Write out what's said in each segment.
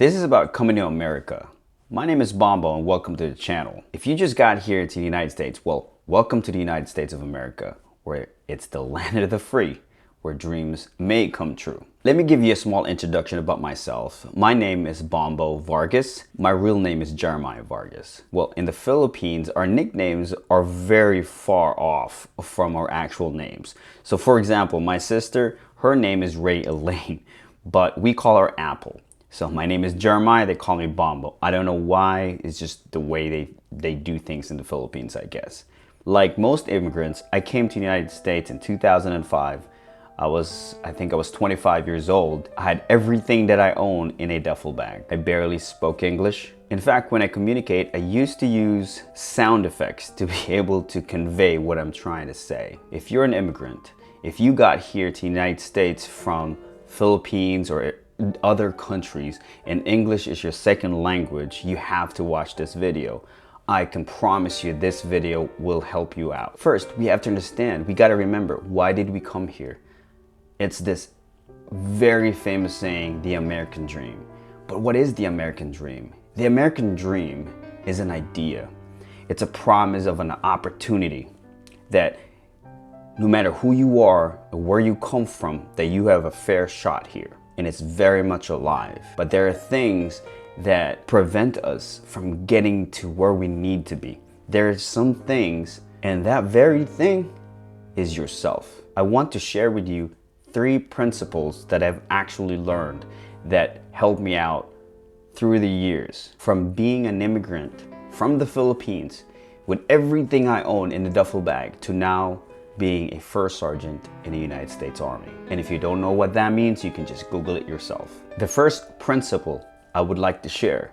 This is about coming to America. My name is Bombo and welcome to the channel. If you just got here to the United States, well, welcome to the United States of America, where it's the land of the free, where dreams may come true. Let me give you a small introduction about myself. My name is Bombo Vargas. My real name is Jeremiah Vargas. Well, in the Philippines, our nicknames are very far off from our actual names. So for example, my sister, her name is Ray Elaine, but we call her Apple. So my name is Jeremiah, they call me Bombo. I don't know why, it's just the way they do things in the Philippines, I guess. Like most immigrants, I came to the United States in 2005. I think I was 25 years old. I had everything that I own in a duffel bag. I barely spoke English. In fact, when I communicate, I used to use sound effects to be able to convey what I'm trying to say. If you're an immigrant, if you got here to the United States from Philippines or other countries and English is your second language, you have to watch this video. I can promise you this video will help you out. First, we have to understand, we got to remember, why did we come here? It's this very famous saying, the American dream. But what is the American dream? The American dream is an idea. It's a promise of an opportunity that no matter who you are or where you come from, that you have a fair shot here. And it's very much alive. But there are things that prevent us from getting to where we need to be. There are some things, and that very thing is yourself. I want to share with you 3 principles that I've actually learned that helped me out through the years. From being an immigrant from the Philippines with everything I own in the duffel bag to now being a first sergeant in the United States Army. And if you don't know what that means, you can just Google it yourself. The first principle I would like to share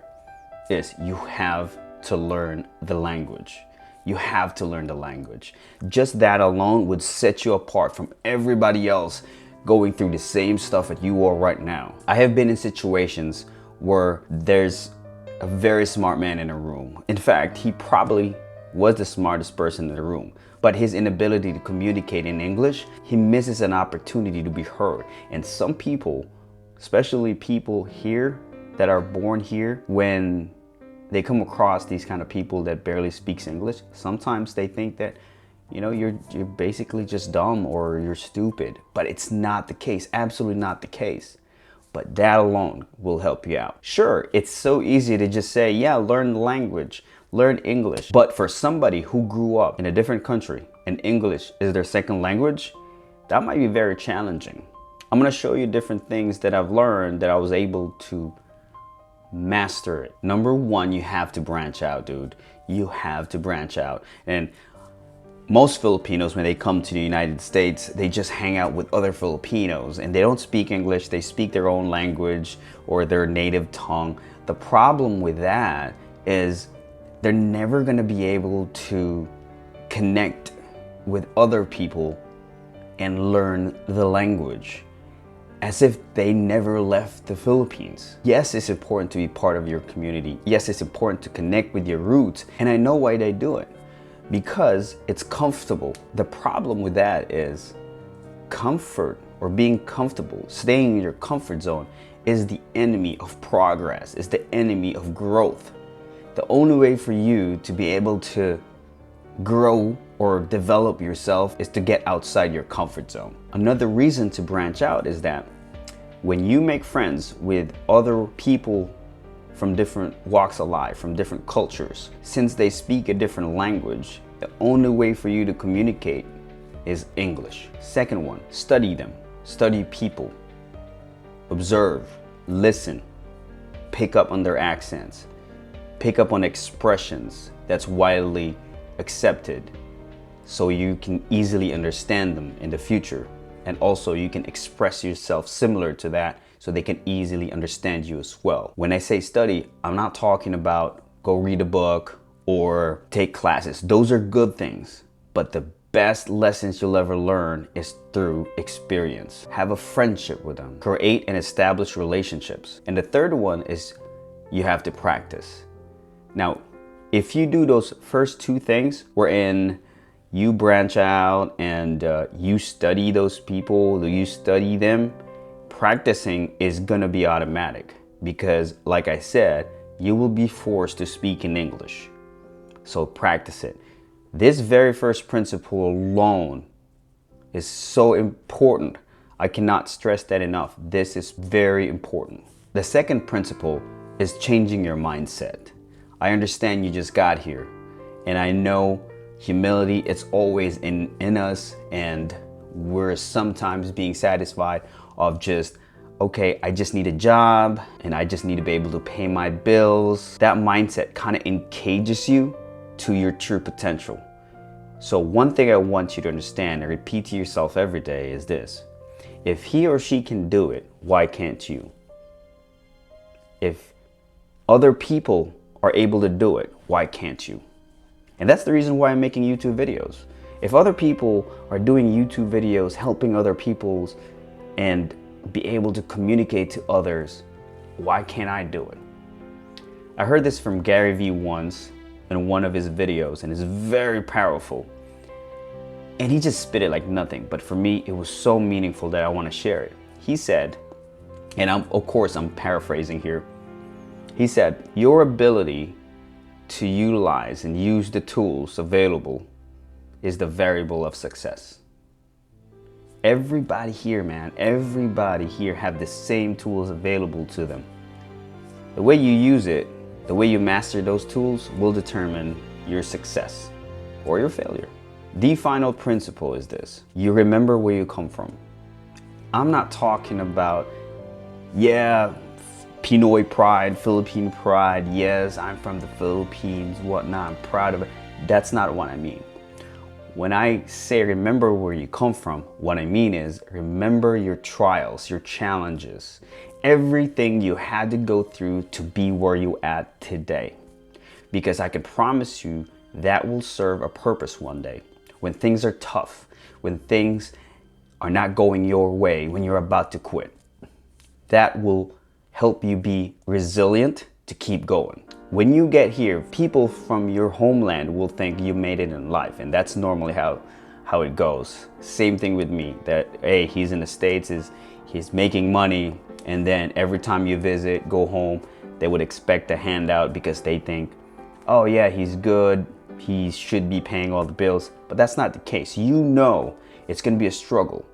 is you have to learn the language. You have to learn the language. Just that alone would set you apart from everybody else going through the same stuff that you are right now. I have been in situations where there's a very smart man in a room. In fact, he probably was the smartest person in the room, but his inability to communicate in English, he misses an opportunity to be heard. And some people, especially people here that are born here, when they come across these kind of people that barely speaks English, sometimes they think that, you know, you're basically just dumb or you're stupid. But it's not the case, absolutely not the case. But that alone will help you out. Sure, it's so easy to just say, yeah, learn the language, learn English. But for somebody who grew up in a different country and English is their second language, that might be very challenging. I'm gonna show you different things that I've learned that I was able to master it. Number 1, you have to branch out, dude. You have to branch out. And most Filipinos, when they come to the United States, they just hang out with other Filipinos and they don't speak English, they speak their own language or their native tongue. The problem with that is they're never gonna be able to connect with other people and learn the language as if they never left the Philippines. Yes, it's important to be part of your community. Yes, it's important to connect with your roots. And I know why they do it. Because it's comfortable. The problem with that is comfort or being comfortable, staying in your comfort zone is the enemy of progress, is the enemy of growth. The only way for you to be able to grow or develop yourself is to get outside your comfort zone. Another reason to branch out is that when you make friends with other people from different walks of life, from different cultures, since they speak a different language, the only way for you to communicate is English. Second one, study them, study people, observe, listen, pick up on their accents, pick up on expressions that's widely accepted so you can easily understand them in the future. And also you can express yourself similar to that so they can easily understand you as well. When I say study, I'm not talking about go read a book or take classes. Those are good things, but the best lessons you'll ever learn is through experience. Have a friendship with them. Create and establish relationships. And the third one is you have to practice. Now, if you do those first 2 things, wherein you branch out and you study those people, you study them, practicing is gonna be automatic. because like I said, you will be forced to speak in English. So practice it. This very first principle alone is so important. I cannot stress that enough. This is very important. The second principle is changing your mindset. I understand you just got here, and I know humility, it's always in us, and we're sometimes being satisfied of just, okay, I just need a job and I just need to be able to pay my bills. That mindset kind of encages you to your true potential. So one thing I want you to understand and repeat to yourself every day is this: if he or she can do it, why can't you? If other people are able to do it, why can't you? And that's the reason why I'm making YouTube videos. If other people are doing YouTube videos, helping other people and be able to communicate to others, why can't I do it? I heard this from Gary Vee once in one of his videos, and it's very powerful. And he just spit it like nothing, but for me, it was so meaningful that I want to share it. He said, and of course I'm paraphrasing here, he said, your ability to utilize and use the tools available is the variable of success. Everybody here, man, everybody here have the same tools available to them. The way you use it, the way you master those tools will determine your success or your failure. The final principle is this: you remember where you come from. I'm not talking about, yeah, Pinoy pride, Philippine pride, yes, I'm from the Philippines, whatnot, I'm proud of it. That's not what I mean. When I say remember where you come from, what I mean is remember your trials, your challenges, everything you had to go through to be where you're at today. Because I can promise you that will serve a purpose one day. When things are tough, when things are not going your way, when you're about to quit, that will help you be resilient to keep going. When you get here, people from your homeland will think you made it in life, and that's normally how it goes. Same thing with me, that hey, he's in the States, he's making money, and then every time you visit, go home, they would expect a handout because they think, oh yeah, he's good, he should be paying all the bills. But that's not the case. You know it's gonna be a struggle,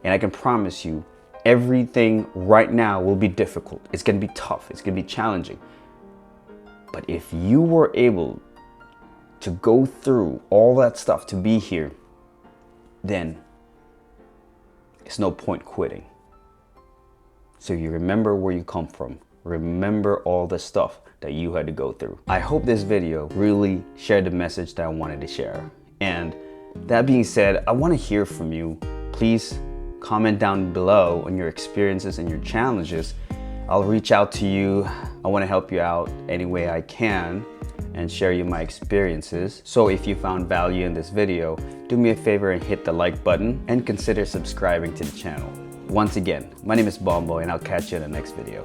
and I can promise you everything right now will be difficult. It's gonna be tough, it's gonna be challenging. But if you were able to go through all that stuff to be here, then it's no point quitting. So you remember where you come from. Remember all the stuff that you had to go through. I hope this video really shared the message that I wanted to share. And that being said, I want to hear from you. Please comment down below on your experiences and your challenges. I'll reach out to you. I want to help you out any way I can and share you my experiences. So if you found value in this video, do me a favor and hit the like button and consider subscribing to the channel. Once again, my name is Bombo, and I'll catch you in the next video.